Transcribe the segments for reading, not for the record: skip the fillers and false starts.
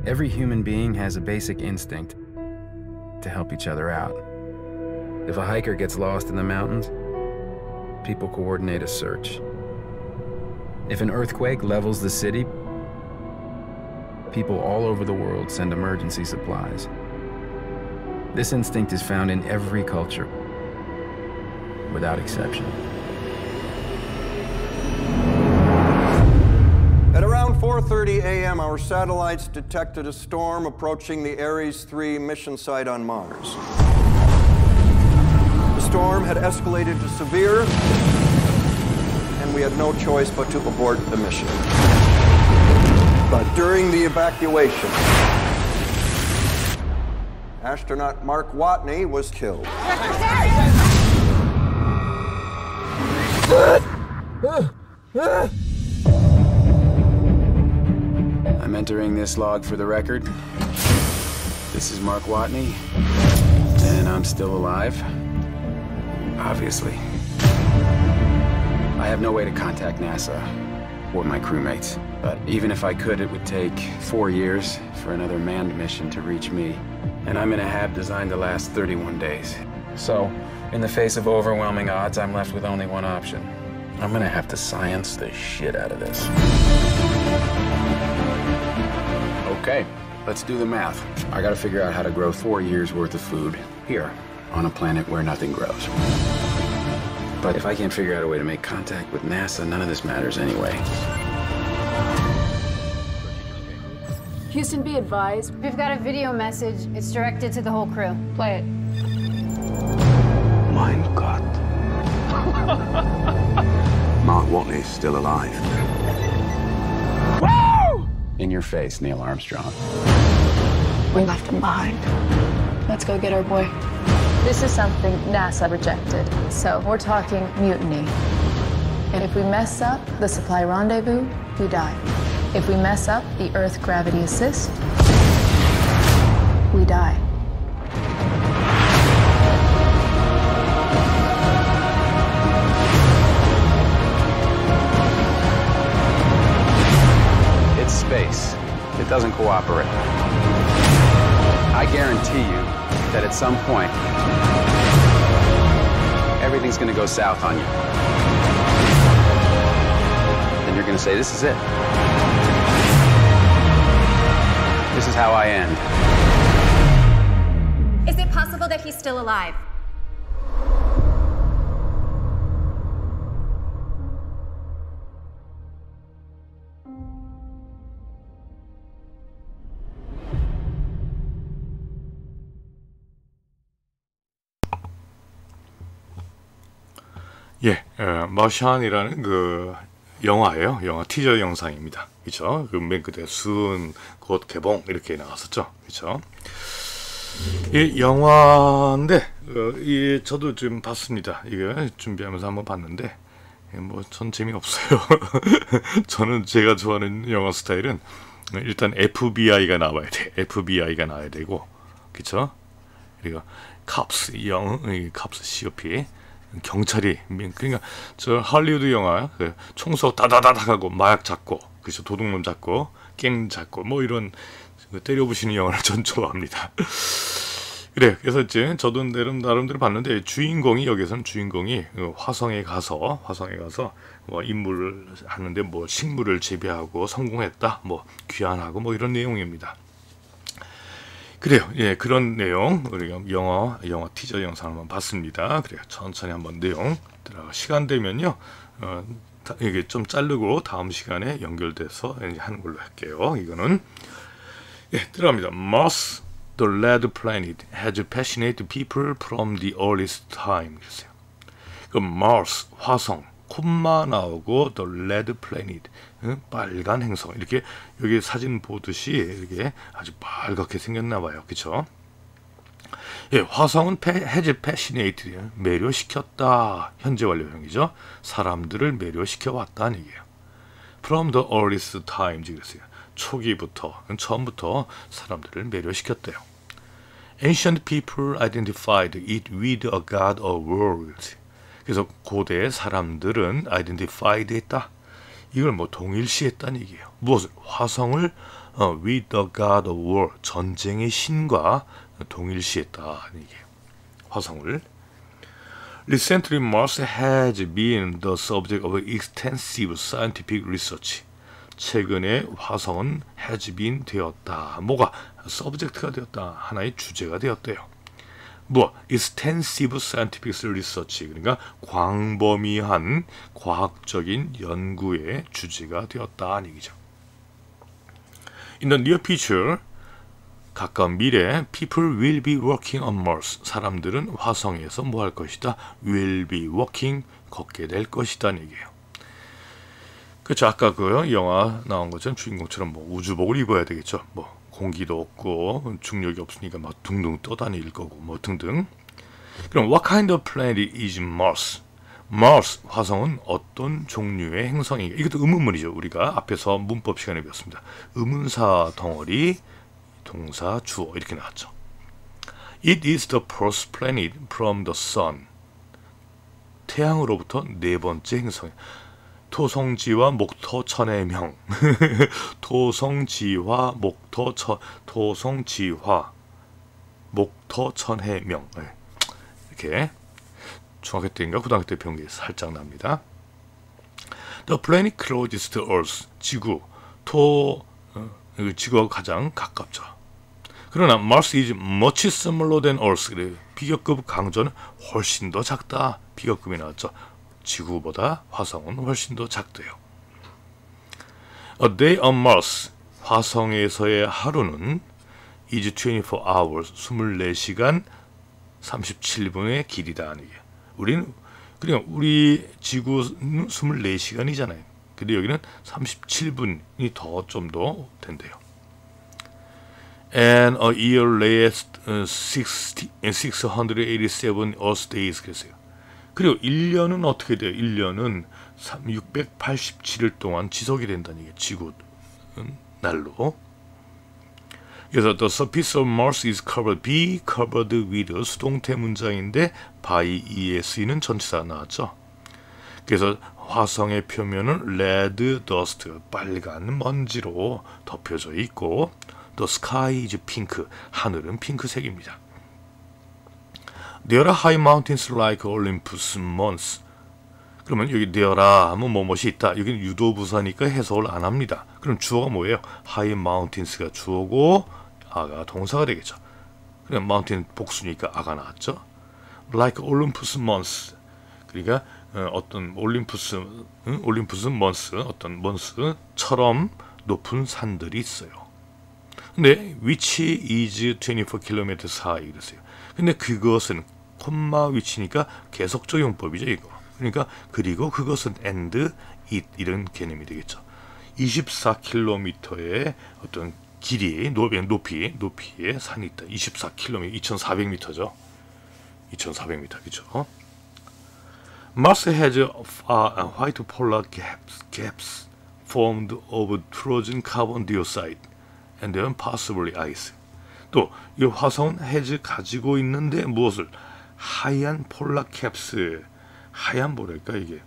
Every human being has a basic instinct to help each other out. If a hiker gets lost in the mountains, people coordinate a search. If an earthquake levels the city, people all over the world send emergency supplies. This instinct is found in every culture, without exception. At around 4:30 a.m., our satellites detected a storm approaching the Ares 3 mission site on Mars. The storm had escalated to severe, and we had no choice but to abort the mission. But during the evacuation, astronaut Mark Watney was killed. I'm entering this log for the record. This is Mark Watney, and I'm still alive. Obviously. I have no way to contact NASA or my crewmates, but even if I could, it would take 4 years for another manned mission to reach me, and I'm in a hab designed to last 31 days. So, in the face of overwhelming odds, I'm left with only one option. I'm gonna have to science the shit out of this. Okay, let's do the math. I gotta figure out how to grow 4 years worth of food here on a planet where nothing grows. But if I can't figure out a way to make contact with NASA, none of this matters anyway. Houston, be advised. We've got a video message. It's directed to the whole crew. Play it. Mein Gott. Mark Watney's still alive. Woo! In your face, Neil Armstrong. We left him behind. Let's go get our boy. This is something NASA rejected, so we're talking mutiny. And if we mess up the supply rendezvous, we die. If we mess up the Earth gravity assist, we die. It's space. It doesn't cooperate. I guarantee you that at some point, everything's gonna go south on you. And you're gonna say, this is it. This is how I end. Is it possible that he's still alive? 예, 머션이라는 그 영화예요. 영화 티저 영상입니다. 그렇죠? 그 맨 그때 순 곧 개봉 이렇게 나왔었죠. 그렇죠? 이 영화인데 저도 좀 봤습니다. 이거 준비하면서 한번 봤는데 뭐 전 재미없어요. 저는 제가 좋아하는 영화 스타일은 일단 FBI가 나와야 돼. FBI가 나와야 되고, 그렇죠? 그리고 cops cops COP 경찰이, 그러니까 저 할리우드 영화 총수 다다다닥 하고 마약 잡고, 그래서 도둑놈 잡고 갱 잡고 뭐 이런 때려부시는 영화를 전 좋아합니다. 그래, 그래서 이제 저도 나름대로 봤는데 여기서는 주인공이 화성에 가서 뭐 임무를 하는데 뭐 식물을 재배하고 성공했다, 뭐 귀환하고 뭐 이런 내용입니다. 그래요. 예, 그런 내용 우리가 영화 티저 영상 한번 봤습니다. 그래요. 천천히 한번 내용 들어가. 시간 되면요, 이게 좀 자르고 다음 시간에 연결돼서 하는 걸로 할게요. 이거는 예, 들어갑니다. Mars, the Red Planet, has passionate people from the earliest time. 그랬어요. 그 Mars, 화성, 콤마 나오고 the Red Planet, 빨간 행성. 이렇게 여기 사진 보듯이 이렇게 아주 빨갛게 생겼나 봐요. 그렇죠? 예, 화성은 has passionate, 매료시켰다. 현재 완료형이죠. 사람들을 매료시켜 왔다는 얘기예요. From the earliest times 그랬어요. 초기부터, 처음부터 사람들을 매료시켰대요. Ancient people identified it with a god or world. 그래서 고대 사람들은 identified 했다. 이걸 뭐 동일시했다는 얘기예요. 무엇을? 화성을 with the god of war, 전쟁의 신과 동일시했다. 이게 화성을. Recently, Mars has been the subject of extensive scientific research. 최근에 화성은 has been 되었다. 뭐가 subject가 되었다. 하나의 주제가 되었대요. 뭐 extensive scientific research, 그러니까 광범위한 과학적인 연구의 주제가 되었다는 얘기죠. In the near future, 가까운 미래, people will be working on Mars. 사람들은 화성에서 뭐 할 것이다? will be walking, 걷게 될 것이다는 얘기예요. 그렇죠. 아까 그 영화 나온 것처럼 주인공처럼 뭐 우주복을 입어야 되겠죠. 뭐 공기도 없고 중력이 없으니까 막 둥둥 떠다닐 거고 뭐 등등. 그럼 what kind of planet is Mars? Mars, 화성은 어떤 종류의 행성인가? 이것도 의문문이죠. 우리가 앞에서 문법 시간에 배웠습니다. 의문사 덩어리, 동사, 주어 이렇게 나왔죠. It is the first planet from the sun. 태양으로부터 네 번째 행성. 토성지와 목토천의 명. 토성지화 목토천의 명. 이렇게 중학교 때인가 고등학교 때 배운 게 살짝 납니다. The planet closest to Earth. 지구가 가장 가깝죠. 그러나 Mars is much smaller than Earth. 비교급 강조는 훨씬 더 작다. 비교급이 나왔죠. 지구보다 화성은 훨씬 더 작대요. A day on Mars, 화성에서의 하루는 is 24 hours, 24시간 37분의 길이다. 우리는 그러니까 우리 지구는 24시간이잖아요. 근데 여기는 37분이 더 좀 더 된대요. And a year lasts 687 Earth days. 그랬어요. 그리고 1년은 어떻게 돼요? 1년은 687일 동안 지속이 된다는 얘기예요. 지구 날로. 그래서 the surface of Mars is covered, be covered with 수동태 문장인데 by es는 전치사 나왔죠. 그래서 화성의 표면은 red dust, 빨간 먼지로 덮여져 있고 the sky is pink, 하늘은 핑크색입니다. There are high mountains like Olympus Mons. 그러면 여기 there are 하면 뭐뭇이 있다. 여기는 유도부사니까 해석을 안 합니다. 그럼 주어가 뭐예요? high mountains가 주어고 아가 동사가 되겠죠. 그럼 mountain 복수니까 아가 나왔죠. Like Olympus Mons. 그러니까 어떤 올림푸스 먼스, 어떤 먼스처럼 높은 산들이 있어요. 근데 which is 24 km 사이 그랬어요. 근데 그것은 콤마 위치니까 계속적 용법이죠, 이거. 그러니까 그리고 그것은 and it 이런 개념이 되겠죠. 24km의 어떤 길이, 높이의 산이 있다. 24km, 2400m죠. 2400m, 그죠? Mars has white polar gaps formed of frozen carbon dioxide and then possibly ice. 또 이 화성은 has 가지고 있는데 무엇을? 하얀 폴라 캡스, 하얀 뭐랄까 이게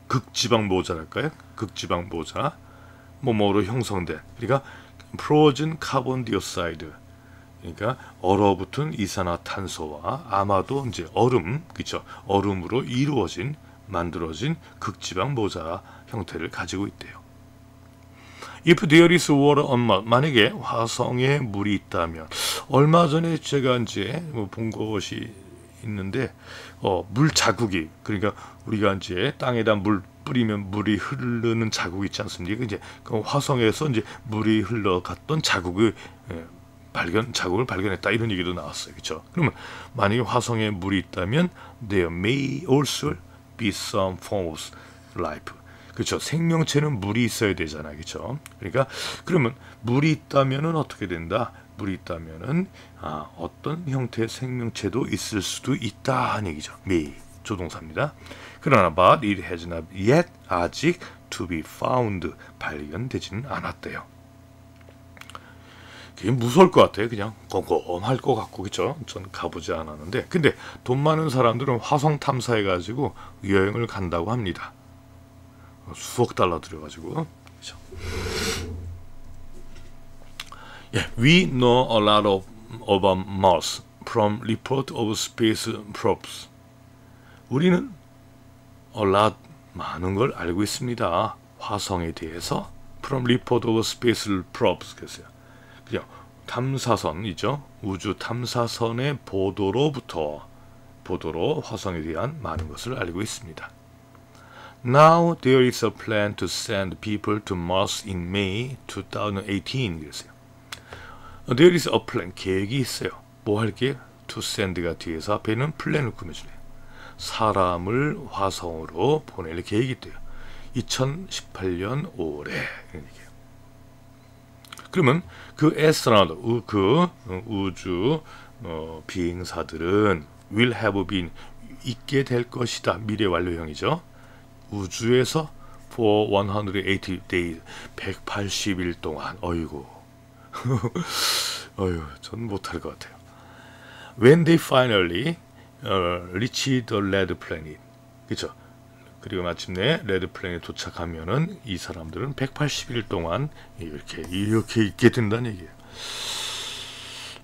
극지방 모자랄까요? 극지방 모자 뭐로 형성된, 그러니까 frozen carbon dioxide, 그러니까 얼어붙은 이산화탄소와 아마도 이제 얼음, 그렇죠? 얼음으로 만들어진 극지방 모자 형태를 가지고 있대요. If there is water on Mars, 만약에 화성에 물이 있다면, 얼마 전에 제가 이제 본 것이 있는데, 물 자국이, 그러니까 우리가 이제 땅에다 물 뿌리면 물이 흐르는 자국이 있지 않습니까? 이제 그 화성에서 이제 물이 흘러갔던 자국을 발견했다, 이런 얘기도 나왔어요, 그렇죠? 그러면 만약에 화성에 물이 있다면, there may also be some form of life. 그렇죠. 생명체는 물이 있어야 되잖아요. 그렇죠. 그러니까 그러면 물이 있다면은 어떻게 된다? 물이 있다면은 어떤 형태의 생명체도 있을 수도 있다 하는 얘기죠. may 조동사입니다. 그러나 but it has not yet 아직 to be found 발견되지는 않았대요. 그게 무서울 것 같아요. 그냥 껌껌할 것 같고, 그렇죠. 전 가보지 않았는데, 근데 돈 많은 사람들은 화성 탐사해 가지고 여행을 간다고 합니다. 수억 달러 들여가지고. 그죠? 예, we know a lot about Mars from report of space probes. 우리는 a lot 많은 걸 알고 있습니다. 화성에 대해서 from report of space probes 그랬어요. 그냥 탐사선이죠. 우주 탐사선의 보도로 화성에 대한 많은 것을 알고 있습니다. Now there is a plan to send people to Mars in May 2018 그랬어요. There is a plan 계획이 있어요. 뭐 할 계획? To send가 뒤에서 앞에는 플랜을 꾸며주네요. 사람을 화성으로 보낼 계획이 있대요. 2018년 5월에 이런 얘기예요. 그러면 그 에스트로나ut, 그 우주 비행사들은 will have been 있게 될 것이다. 미래 완료형이죠. 우주에서 for 180 days 180일 동안 어이구 어휴 전 못할 것 같아요. When they finally reach the red planet 그렇죠. 그리고 마침내 레드 플랜에 도착하면은 이 사람들은 180일 동안 이렇게 있게 된다는 얘기예요.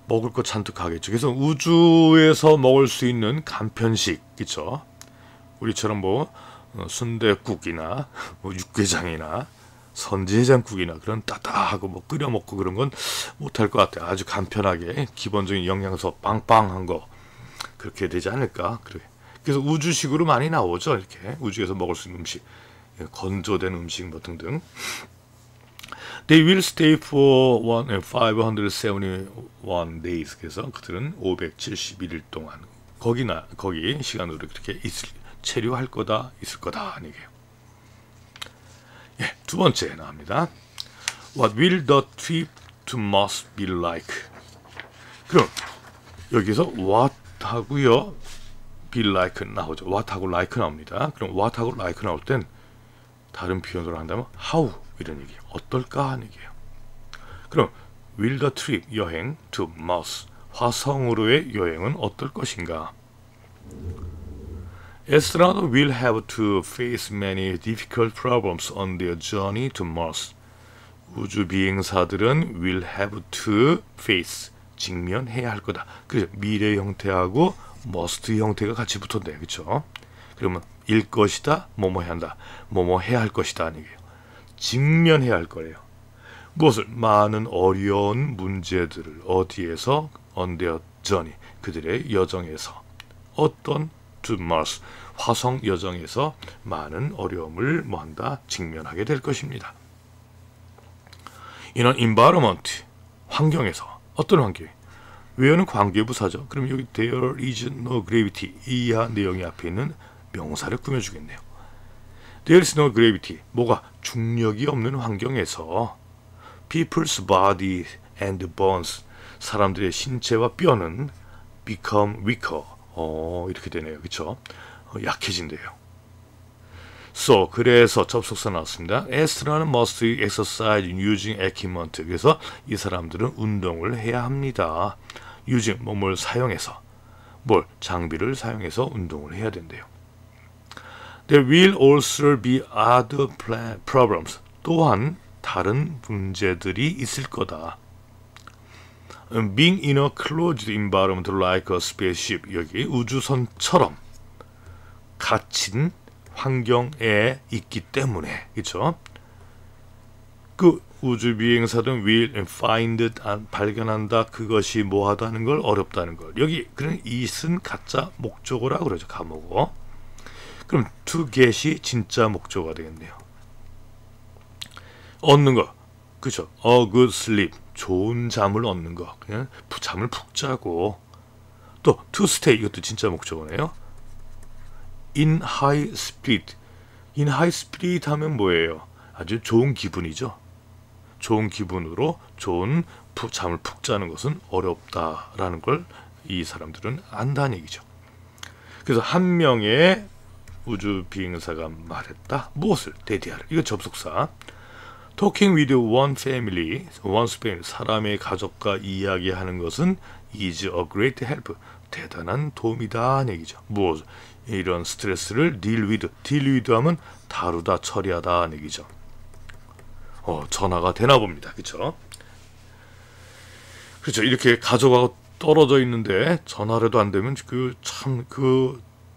먹을 거 잔뜩 하겠죠. 그래서 우주에서 먹을 수 있는 간편식, 그렇죠? 우리처럼 뭐 순댓국이나 뭐 육개장이나 선지해장국이나 그런 따뜻하고 뭐 끓여 먹고 그런 건 못할 것 같아요. 아주 간편하게 기본적인 영양소 빵빵한 거 그렇게 되지 않을까? 그래서 우주식으로 많이 나오죠. 이렇게 우주에서 먹을 수 있는 음식, 건조된 음식 뭐 등등. They will stay for 571 days. 그래서 그들은 571일 동안 거기 시간으로 그렇게 체류할 거다, 있을 거다 하는 얘기예요. 예, 두 번째 나옵니다. What will the trip to Mars be like? 그럼 여기서 what 하고요. be like 나오죠. what하고 like 나옵니다. 그럼 what하고 like 나올 땐 다른 표현으로 한다면 how 이런 얘기예요. 어떨까 하는 얘기예요. 그럼 will the trip 여행 to Mars 화성으로의 여행은 어떨 것인가? Astronauts will have to face many difficult problems on their journey to Mars. 우주 비행사들은 will have to face 직면해야 할 거다. 그래서 미래 형태하고 must 형태가 같이 붙었네, 그렇죠? 그러면 일 것이다, 뭐뭐 해야 한다, 뭐뭐 해야 할 것이다 하는 얘기예요. 직면해야 할 거예요. 무엇을? 많은 어려운 문제들을 어디에서 on their journey 그들의 여정에서 어떤 to Mars 화성 여정에서 많은 어려움을 뭐한다 직면하게 될 것입니다. In an environment 환경에서 어떤 환경? 외어는 관계부사죠. 그럼 여기 there is no gravity 이하 내용이 앞에 있는 명사를 꾸며주겠네요. There is no gravity 뭐가 중력이 없는 환경에서 people's body and bones 사람들의 신체와 뼈는 become weaker 이렇게 되네요. 그렇죠? 약해진대요. So 그래서 접속사 나왔습니다. Astronaut must exercise using equipment. 그래서 이 사람들은 운동을 해야 합니다. using 뭘 사용해서 뭘 장비를 사용해서 운동을 해야 된대요. There will also be other problems. 또한 다른 문제들이 있을 거다. Being in a closed environment like a spaceship 여기 우주선처럼 갇힌 환경에 있기 때문에 그렇죠? 그 우주 비행사들은 will find 발견한다 그것이 뭐하다는 걸 어렵다는 걸 여기 그런 it은 가짜 목적어라고 그러죠. 가목어. 그럼 to get이 진짜 목적어가 되겠네요. 얻는 거 그렇죠? A good sleep 좋은 잠을 얻는 거 그냥 잠을 푹 자고 또 to stay 이것도 진짜 목적어네요. In high spirit in high spirit 하면 뭐예요? 아주 좋은 기분이죠. 좋은 기분으로 좋은 잠을 푹 자는 것은 어렵다라는 걸 이 사람들은 안다는 얘기죠. 그래서 한 명의 우주 비행사가 말했다. 무엇을? 대디아를. 이거 접속사. Talking with one family, 사람의 가족과 이야기하는 것은 is a great help. 대단한 도움이다 하는 얘기죠. 무엇? 이런 스트레스를 deal with 하면 다루다 처리하다 하는 얘기죠. 전화가 되나 봅니다. 그렇죠? 그렇죠. 이렇게 가족하고 떨어져 있는데 전화라도 안 되면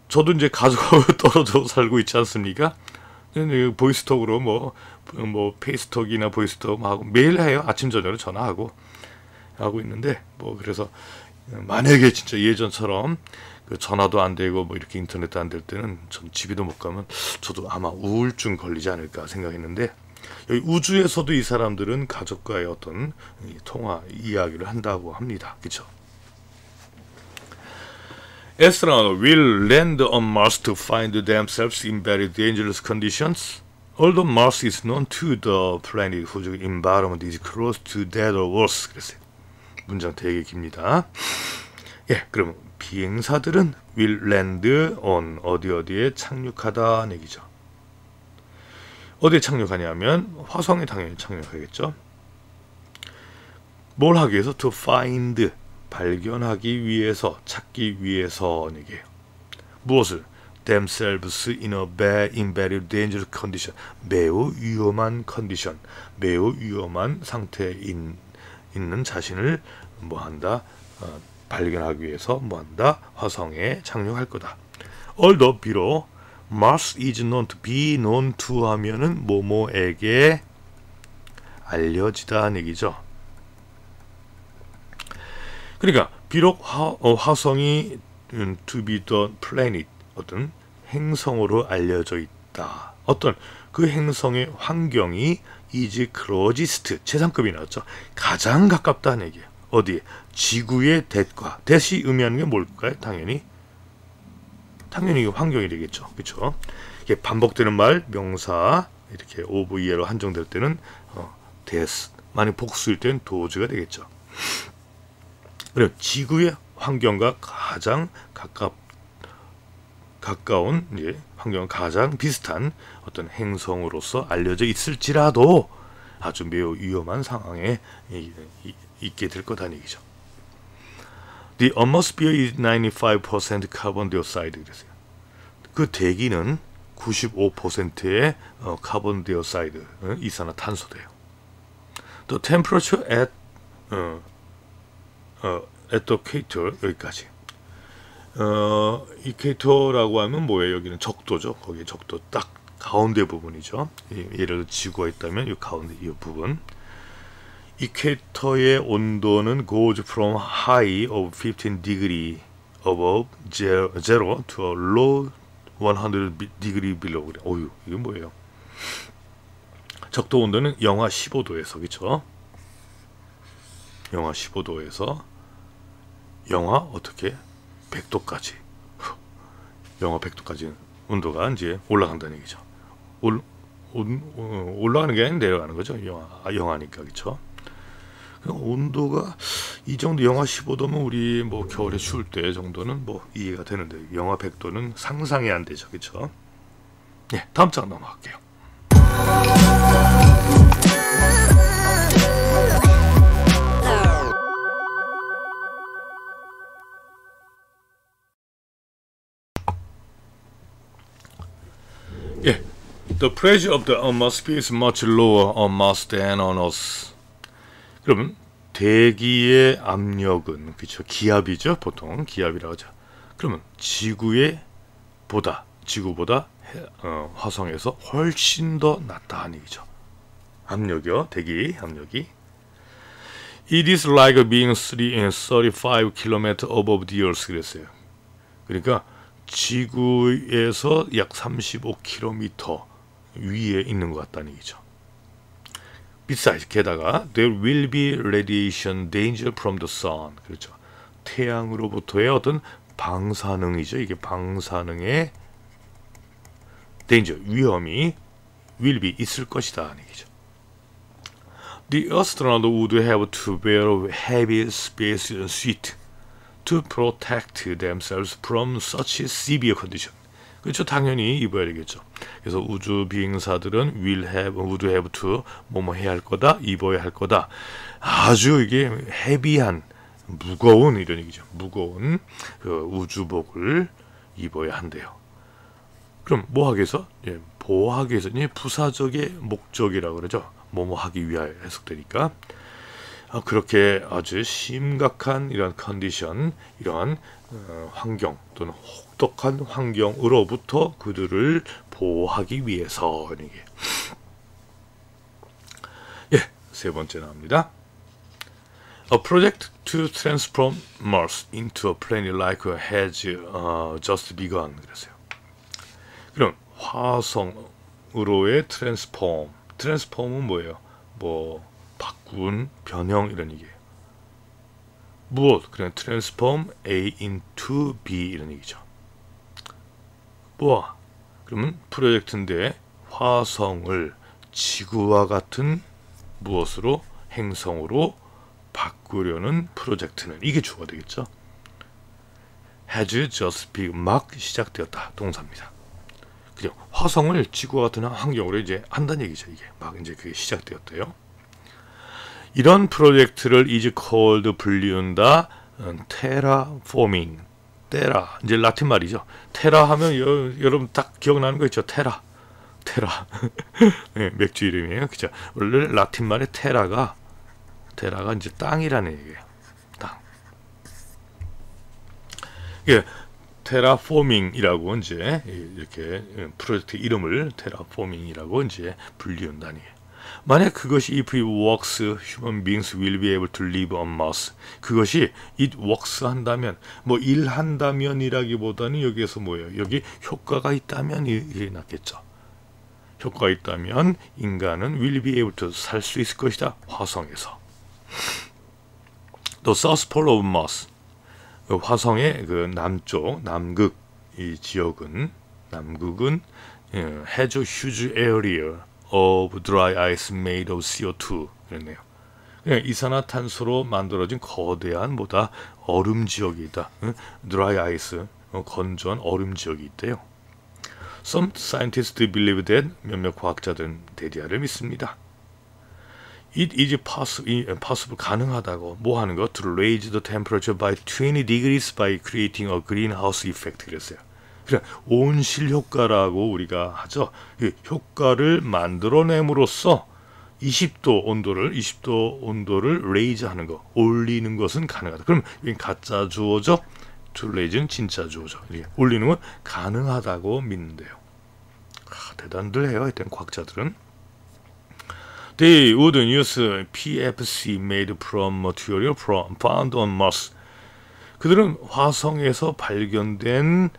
저도 이제 가족하고 떨어져 살고 있지 않습니까? 보이스톡으로 뭐 페이스톡이나 보이스톡 하고 매일 해요. 아침 저녁으로 전화하고 하고 있는데 그래서 만약에 진짜 예전처럼 전화도 안 되고 이렇게 인터넷도 안 될 때는 전 집에도 못 가면 저도 아마 우울증 걸리지 않을까 생각했는데, 여기 우주에서도 이 사람들은 가족과의 어떤 통화 이야기를 한다고 합니다. 그렇죠? Astronauts will land on Mars to find themselves in very dangerous conditions. Although Mars is known to the planet whose environment is close to that of Earth. 그랬어요. 문장 되게 깁니다. 예, 그럼 비행사들은 will land on 어디에 착륙하다는 얘기죠. 어디에 착륙하냐면 화성에 당연히 착륙하겠죠. 뭘 하기 위해서? To find, 발견하기 위해서, 찾기 위해서는 얘기예요. 무엇을? themselves in very dangerous condition. 매우 위험한 컨디션, 매우 위험한 상태에 있는 자신을 뭐한다? 발견하기 위해서 뭐한다? 화성에 착륙할 거다. Although 비록 Mars is known to be known to 하면은 뭐뭐에게 알려지다는 얘기죠. 그러니까 비록 화성이 to be the planet, 어떤 행성으로 알려져 있다. 어떤 그 행성의 환경이 is closest, 최상급이 나왔죠. 가장 가깝다는 얘기예요. 어디에? 지구의 대과. 대시 의미하는 게 뭘까요? 당연히 환경이 되겠죠. 그렇죠? 이게 반복되는 말, 명사 이렇게 OVE로 한정될 때는 des, 만약 복수일 때는 도즈가 되겠죠. 그리고 지구의 환경과 가장 가까운 환경과 가장 비슷한 어떤 행성으로서 알려져 있을지라도 아주 매우 위험한 상황에 있게 될 거다는 얘기죠. The atmosphere is 95% carbon dioxide. 그랬어요. 그 대기는 95%의 카본 디오사이드, 이산화탄소돼요. The temperature at the equator, 여기까지. 이퀘이터라고 하면 뭐예요? 여기는 적도죠. 거기에 적도 딱 가운데 부분이죠. 예를 들어 지구가 있다면 이 가운데 이 부분. 이퀘이터의 온도는 goes from high of 15 degree above zero to a low 100 degree below. 그래. 어휴, 이게 뭐예요? 적도 온도는 영하 15도에서, 그렇죠? 영하 15도에서 영하 어떻게? 100도까지. 영하 100도까지 온도가 이제 올라간다는 얘기죠. 올라가는 게 아니라 내려가는 거죠. 영하니까, 그렇죠? 온도가 이 정도 영하 15도면 우리 뭐 겨울에 추울 때 정도는 뭐 이해가 되는데 영하 100도는 상상이 안 되죠. 그렇죠? 네, 다음 장 넘어갈게요. 예, the pressure of the atmosphere is much lower on Mars than on Earth. 그러면 대기의 압력은, 그렇죠, 기압이죠. 보통 기압이라고 하죠. 그러면 지구보다 화성에서 훨씬 더 낮다는 얘기죠. 압력이요, 대기 압력이. It is like being 35 km above the Earth. 그랬어요. 그러니까 지구에서 약 35km 위에 있는 것 같다는 얘기죠. Besides, 게다가 there will be radiation danger from the sun. 그렇죠. 태양으로부터의 어떤 방사능이죠. 이게 방사능의 danger, 위험이 will be, 있을 것이다 하는 얘기죠. The astronaut would have to wear heavy space suit to protect themselves from such severe condition. 그렇죠. 당연히 입어야 되겠죠. 그래서 우주 비행사들은 would have to 뭐뭐 해야 할 거다, 입어야 할 거다. 아주 이게 헤비한, 무거운 이런 얘기죠. 무거운 그 우주복을 입어야 한대요. 그럼 뭐 하기 위해서? 예, 보호하기 위해서. 부사적의 목적이라고 그러죠. 뭐뭐 하기 위하여 해석되니까 그렇게 아주 심각한 이런 컨디션, 이러한 환경 또는 혹독한 환경으로부터 그들을 보호하기 위해서 이게 세 번째 나옵니다. A project to transform Mars into a planet like has just begun. 그랬어요. 그럼 화성으로의 트랜스폼은 뭐예요? 뭐 바꾼, 변형 이런 얘기예요. 무엇? 그냥 transform A into B 이런 얘기죠. 뭐야? 그러면 프로젝트인데 화성을 지구와 같은 무엇으로? 행성으로 바꾸려는 프로젝트는 이게 주어가 되겠죠. has just begun, 막 시작되었다. 동사입니다. 그죠? 화성을 지구와 같은 환경으로 이제 한다는 얘기죠. 이게 막 이제 그게 시작되었대요. 이런 프로젝트를 is called 불리운다 terraforming. 테라 이제 라틴 말이죠. 테라 하면 여러분 딱 기억나는 거 있죠. 테라. 네, 맥주 이름이에요. 그죠? 원래 라틴 말의 테라가 이제 땅이라는 얘기예요. 땅. 예, 테라포밍이라고 이제 이렇게 프로젝트 이름을 테라포밍이라고 이제 불리운다니. 만약 그것이 if it works, human beings will be able to live on Mars. 그것이 it works 한다면, 뭐 일한다면이라기보다는 여기에서 뭐예요? 여기 효과가 있다면 이게 낫겠죠. 효과가 있다면 인간은 will be able to 살 수 있을 것이다. 화성에서. The South Pole of Mars. 화성의 그 남쪽, 남극 이 지역은 남극은 has a huge area of dry ice made of CO2. 그랬네요. 그냥 이산화탄소로 만들어진 거대한 뭐다 얼음 지역이 있다. dry ice, 건조한 얼음 지역이 있대요. Some scientists believe that 몇몇 과학자들은 대디아를 믿습니다. It is possible 가능하다고 뭐 하는 거? To raise the temperature by 20 degrees by creating a greenhouse effect. 그랬어요. 그냥 온실 효과라고 우리가 하죠. 이 효과를 만들어냄으로써 20도 온도를 raise 하는 거, 올리는 것은 가능하다. 그럼 이게 가짜 주어죠. To raise는 진짜 주어죠. 올리는 건 가능하다고 믿는데요. 대단들 해요. 하여튼 과학자들은. They would use PFC made from material found on Mars. 그들은 화성에서 발견된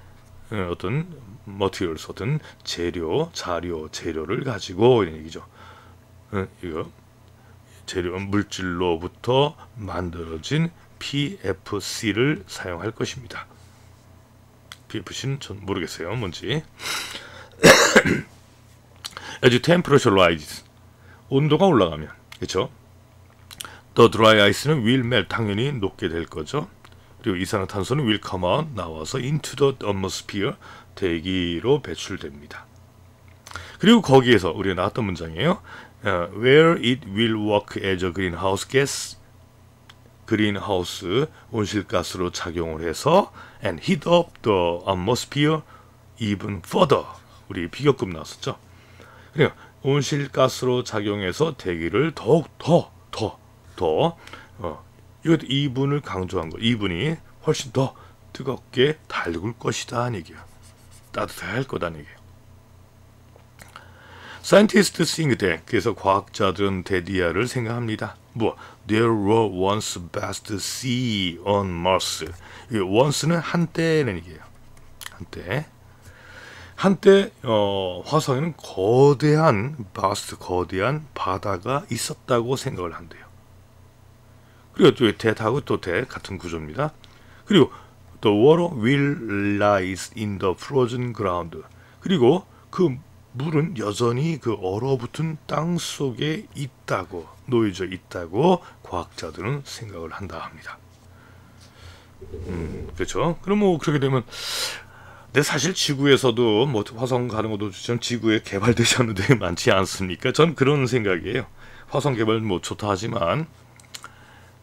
어떤 materials, 어떤 재료를 가지고 이런 얘기죠. 이거 재료 물질로부터 만들어진 PFC를 사용할 것입니다. PFC는 전 모르겠어요. 뭔지. As temperature rises. 온도가 올라가면, 그렇죠? The dry ice는 will melt, 당연히 녹게 될 거죠. 그리고 이산화탄소는 will come out, 나와서 into the atmosphere, 대기로 배출됩니다. 그리고 거기에서 우리가 나왔던 문장이에요. Where it will work as a greenhouse gas, 그린하우스 온실가스로 작용을 해서 and heat up the atmosphere even further. 우리 비교급 나왔었죠. 그러니까 온실가스로 작용해서 대기를 더욱 더 이것도 이분을 강조한 거. 이분이 훨씬 더 뜨겁게 달굴 것이다 하는 얘기야. 따뜻할 거다는 얘기야. Scientists think that, 그래서 과학자들은 대디아를 생각합니다. 뭐 There were once vast sea on Mars. once는 한때는 얘기예요. 한때 화성에는 거대한 바다가 있었다고 생각을 한대요. 그리고 또 대하고 또 대 같은 구조입니다. 그리고 The water will rise in the frozen ground. 그리고 그 물은 여전히 그 얼어붙은 땅 속에 놓여져 있다고 과학자들은 생각을 한다 합니다. 그렇죠. 그럼 뭐 그렇게 되면 근데 사실 지구에서도 뭐 화성 가는 것도 전 지구에 개발되지 않은 데 많지 않습니까? 전 그런 생각이에요. 화성 개발 뭐 좋다 하지만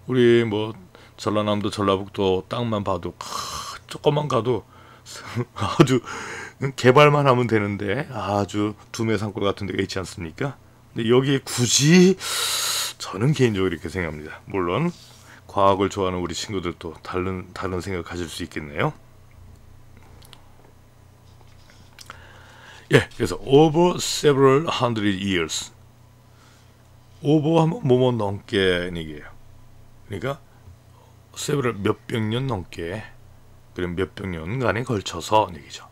우리 뭐 전라남도 전라북도 땅만 봐도 조금만 가도 아주 개발만 하면 되는데 아주 두메 산골 같은 데가 있지 않습니까? 근데 여기에 굳이 저는 개인적으로 이렇게 생각합니다. 물론 과학을 좋아하는 우리 친구들도 다른 생각 가질 수 있겠네요. 예, 그래서 over several hundred years. over하면 뭐뭐 넘게 얘기해요. 그러니까 several 몇백 년 넘게, 그럼 몇백 년간에 걸쳐서 얘기죠.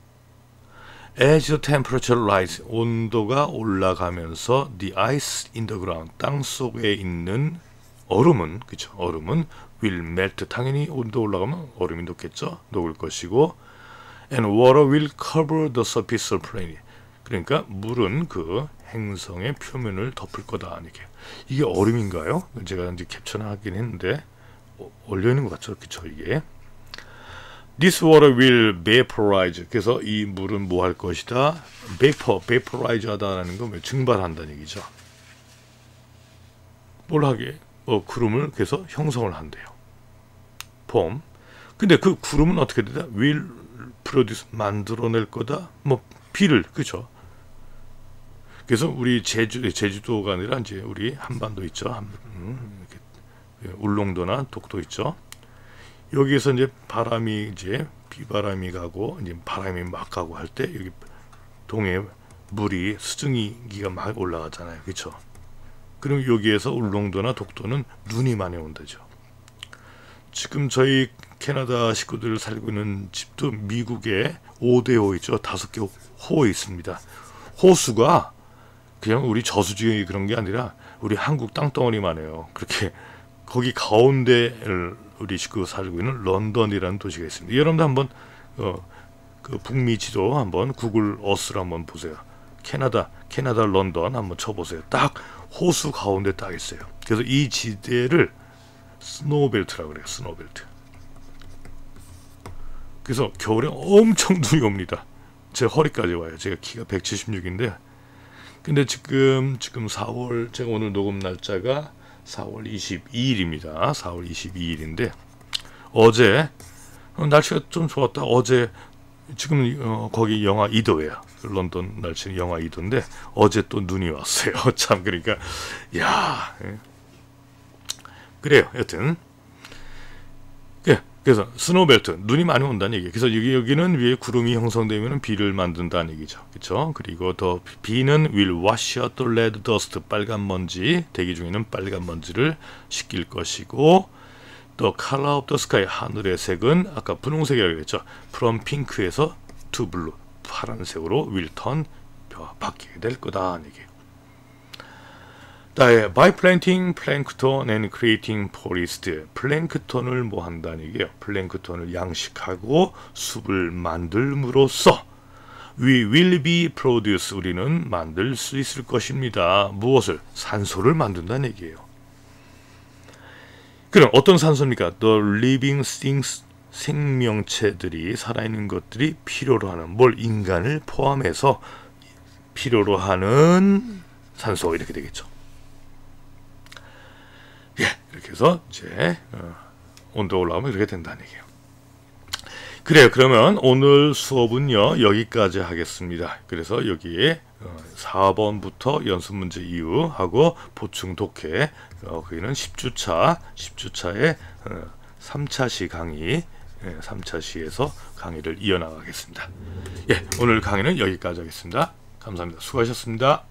As the temperature rises, 온도가 올라가면서 the ice in the ground, 땅 속에 있는 얼음은, 그쵸? 얼음은 will melt, 당연히 온도 올라가면 얼음이 녹겠죠? 녹을 것이고, and water will cover the surface of planet. 그러니까 물은 그 행성의 표면을 덮을 거다. 이게 얼음인가요? 제가 이제 캡처는 하긴 했는데 올려 있는 것 같죠, 그쵸? 이게 this water will vaporize. 그래서 이 물은 뭐 할 것이다? vaporize 하다라는 건 증발한다는 얘기죠. 뭘 하게? 구름을 그래서 형성을 한대요. 폼. 근데 그 구름은 어떻게 되다? will produce, 만들어낼 거다. 뭐 비를, 그죠? 그래서 우리 제주도가 아니라 이제 우리 한반도 있죠. 울릉도나 독도 있죠. 여기에서 이제 바람이 이제 비바람이 가고 이제 바람이 막 가고 할 때 여기 동해 물이 수증기가 막 올라가잖아요, 그렇죠? 그럼 여기에서 울릉도나 독도는 눈이 많이 온다죠. 지금 저희 캐나다 식구들 살고 있는 집도 미국에 5대5 있죠. 5개 호에 있습니다. 호수가 그냥 우리 저수지 그런 게 아니라 우리 한국 땅덩어리만 해요. 그렇게 거기 가운데 우리 식구 살고 있는 런던이라는 도시가 있습니다. 여러분도 한번 그 북미 지도 한번 구글 어스를 한번 보세요. 캐나다 런던 한번 쳐보세요. 딱 호수 가운데 딱 있어요. 그래서 이 지대를 스노우벨트라고 그래요. 스노우벨트. 그래서 겨울에 엄청 눈이 옵니다. 제 허리까지 와요. 제가 키가 176인데 근데 지금 4월, 제가 오늘 녹음 날짜가 4월 22일입니다. 4월 22일인데 어제 날씨가 좀 좋았다. 어제 지금 거기 영하 2도예요. 런던 날씨는 영하 2도인데 어제 또 눈이 왔어요. 참 그러니까 야 그래요. 여튼 그래서 스노우벨트, 눈이 많이 온다는 얘기예요. 그래서 여기는 위에 구름이 형성되면 비를 만든다는 얘기죠. 그렇죠? 그리고 더 비는 will wash out the red dust, 빨간 먼지, 대기 중에는 빨간 먼지를 씻길 것이고, the color of the sky, 하늘의 색은 아까 분홍색이라고 그랬죠. from pink에서 to blue, 파란색으로 will turn, 바뀌게 될 거다는 얘기예요. by planting plankton and creating forest, 플랭크톤을 뭐 한다는 얘기예요. 플랭크톤을 양식하고 숲을 만들므로써 we will be produce, 우리는 만들 수 있을 것입니다. 무엇을? 산소를 만든다는 얘기예요. 그럼 어떤 산소입니까? The living things, 생명체들이, 살아있는 것들이 필요로 하는, 뭘? 인간을 포함해서 필요로 하는 산소, 이렇게 되겠죠. 예, 이렇게 해서 이제 온도 올라오면 이렇게 된다는 얘기예요. 그래요. 그러면 오늘 수업은요 여기까지 하겠습니다. 그래서 여기에 4번부터 연습 문제 이후 하고 보충 독해, 거기는 10주차의 3차시 강의, 3차시에서 강의를 이어나가겠습니다. 예, 오늘 강의는 여기까지 하겠습니다. 감사합니다. 수고하셨습니다.